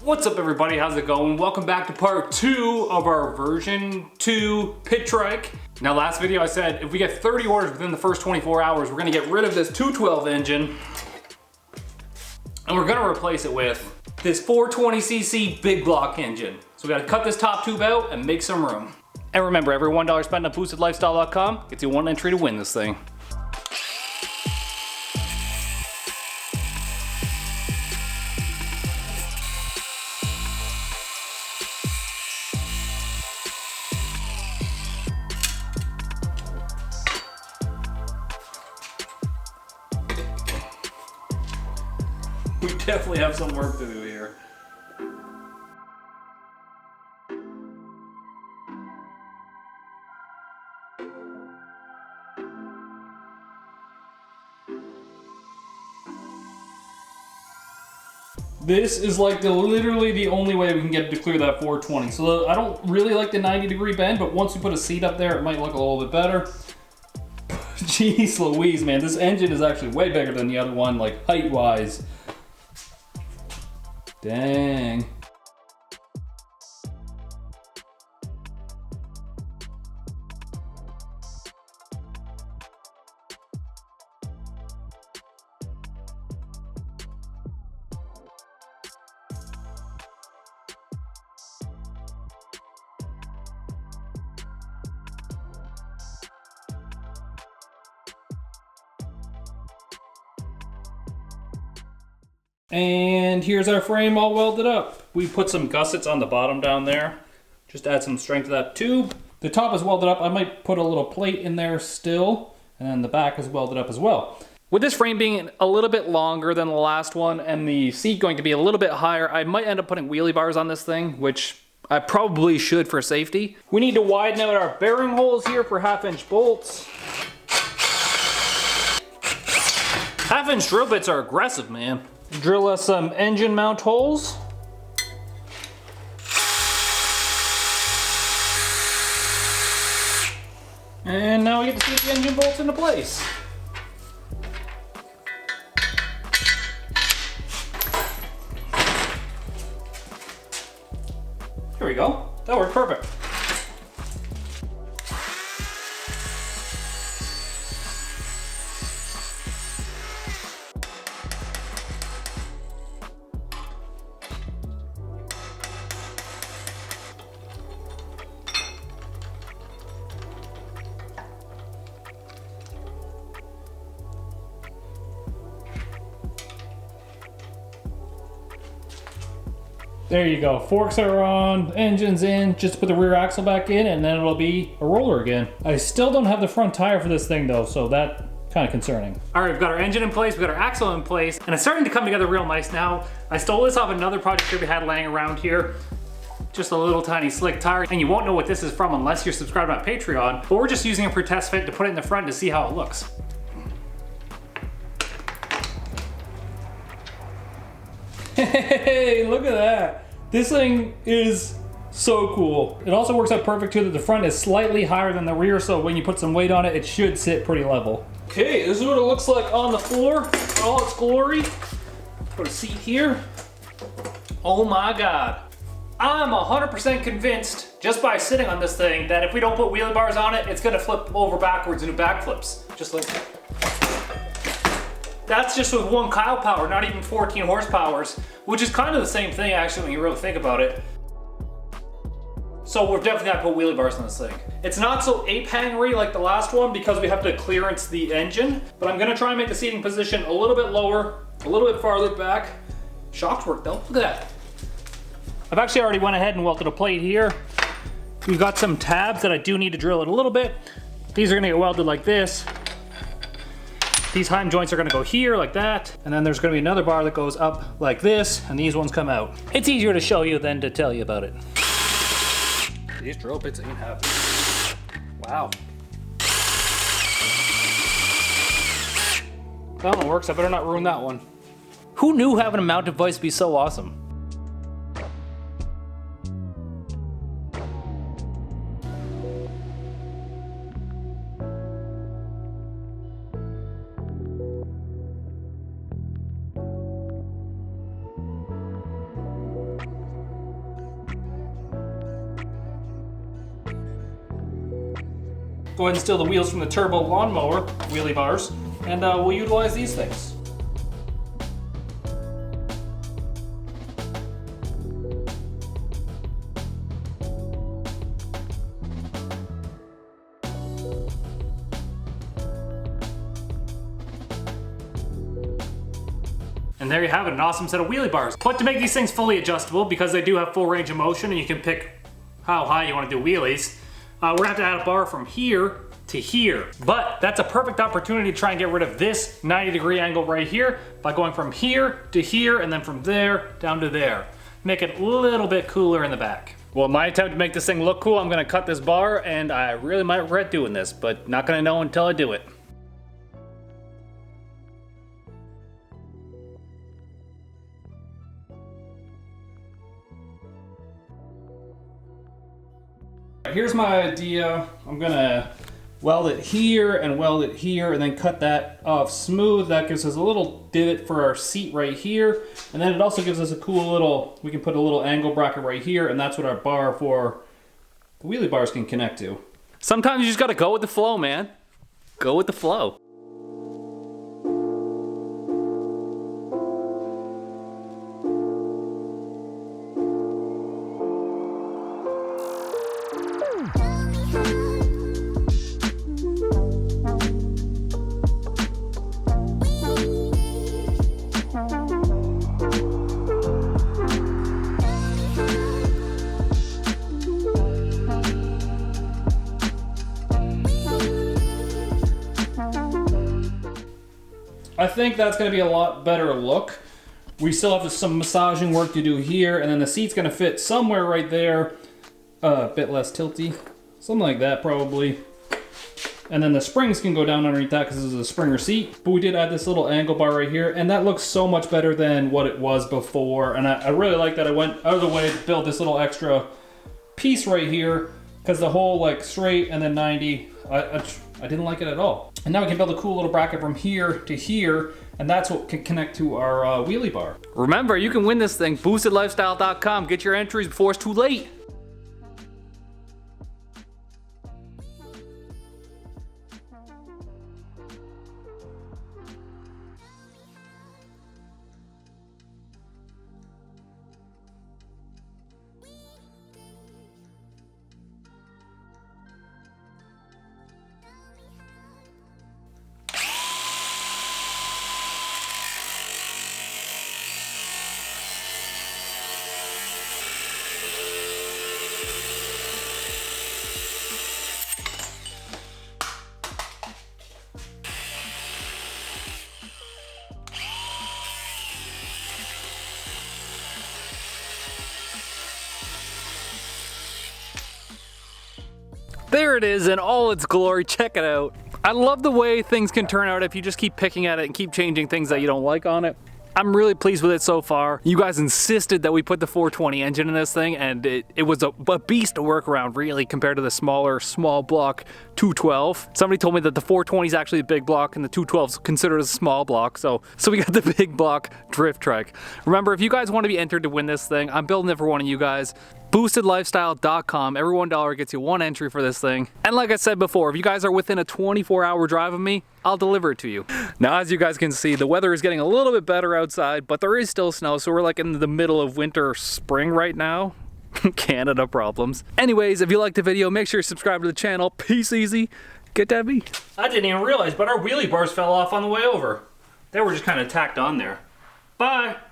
What's up everybody, how's it going? Welcome back to part 2 of our version 2 pit trike. Now last video I said if we get 30 orders within the first 24 hours, we're gonna get rid of this 212 engine and we're gonna replace it with this 420cc big block engine. So we gotta cut this top tube out and make some room. And remember, every $1 spent on boostedlifestyle.com gets you 1 entry to win this thing. We definitely have some work to do here. This is like literally the only way we can get to clear that 420. So I don't really like the 90-degree bend, but once we put a seat up there, it might look a little bit better. Jeez Louise, man, this engine is actually way bigger than the other one, like height-wise. Dang. And here's our frame all welded up. We put some gussets on the bottom down there, just to add some strength to that tube. The top is welded up. I might put a little plate in there still, and then the back is welded up as well. With this frame being a little bit longer than the last one and the seat going to be a little bit higher, I might end up putting wheelie bars on this thing, which I probably should for safety. We need to widen out our bearing holes here for 1/2-inch bolts. 1/2-inch drill bits are aggressive, man. Drill us some engine mount holes. And now we get to see the engine bolts into place. Here we go. That worked perfect. There you go, forks are on, engine's in, just put the rear axle back in and then it'll be a roller again. I still don't have the front tire for this thing though, so that's kind of concerning. All right, we've got our engine in place, we've got our axle in place, and it's starting to come together real nice now. I stole this off another project that we had laying around here. Just a little tiny slick tire, and you won't know what this is from unless you're subscribed to my Patreon, but we're just using it for test fit to put it in the front to see how it looks. Hey, look at that. This thing is so cool. It also works out perfect too that the front is slightly higher than the rear, so when you put some weight on it, it should sit pretty level. Okay, this is what it looks like on the floor in all its glory. Put a seat here. Oh my God. I'm 100% convinced, just by sitting on this thing, that if we don't put wheelie bars on it, it's gonna flip over backwards and do backflips. Just like that. That's just with 1 cow power, not even 14 horsepower, which is kind of the same thing actually when you really think about it. So we're definitely gonna put wheelie bars on this thing. It's not so ape-hangery like the last one because we have to clearance the engine, but I'm gonna try and make the seating position a little bit lower, a little bit farther back. Shocks work though, look at that. I've actually already went ahead and welded a plate here. We've got some tabs that I do need to drill it a little bit. These are gonna get welded like this. These heim joints are gonna go here like that, and then there's gonna be another bar that goes up like this, and these ones come out. It's easier to show you than to tell you about it. These drill bits ain't happy. Wow. That one works, I better not ruin that one. Who knew having a mount device would be so awesome? go ahead and steal the wheels from the turbo lawnmower wheelie bars, and we'll utilize these things. And there you have it, an awesome set of wheelie bars. But to make these things fully adjustable, because they do have full range of motion and you can pick how high you want to do wheelies, we're gonna have to add a bar from here to here. But that's a perfect opportunity to try and get rid of this 90-degree angle right here by going from here to here and then from there down to there. Make it a little bit cooler in the back. Well, my attempt to make this thing look cool, I'm gonna cut this bar, and I really might regret doing this, but not gonna know until I do it. Here's my idea. I'm gonna weld it here and weld it here and then cut that off smooth. That gives us a little divot for our seat right here. And then it also gives us a cool little, we can put a little angle bracket right here, and that's what our bar for the wheelie bars can connect to. Sometimes you just gotta go with the flow, man. Go with the flow. I think that's going to be a lot better look. We still have some massaging work to do here, and then the seat's going to fit somewhere right there. A bit less tilty. Something like that, probably. And then the springs can go down underneath that because this is a Springer seat. But we did add this little angle bar right here, and that looks so much better than what it was before. And I really like that I went out of the way to build this little extra piece right here, because the whole like straight and then 90, I didn't like it at all. And now we can build a cool little bracket from here to here, and that's what can connect to our wheelie bar. Remember, you can win this thing. BoostedLifestyle.com. Get your entries before it's too late. There it is in all its glory. Check it out. I love the way things can turn out if you just keep picking at it and keep changing things that you don't like on it. I'm really pleased with it so far. You guys insisted that we put the 420 engine in this thing, and it was a beast to work around, really, compared to the smaller, small block 212. Somebody told me that the 420 is actually a big block and the 212 is considered a small block, so we got the big block drift trike. Remember, if you guys want to be entered to win this thing, I'm building it for one of you guys. BoostedLifestyle.com. Every $1 gets you one entry for this thing. And like I said before, if you guys are within a 24-hour drive of me, I'll deliver it to you. Now, as you guys can see, the weather is getting a little bit better outside, but there is still snow, so we're like in the middle of winter, spring right now. Canada problems. Anyways, if you liked the video, make sure you subscribe to the channel. Peace easy. Get that beat. I didn't even realize, but our wheelie bars fell off on the way over. They were just kind of tacked on there. Bye.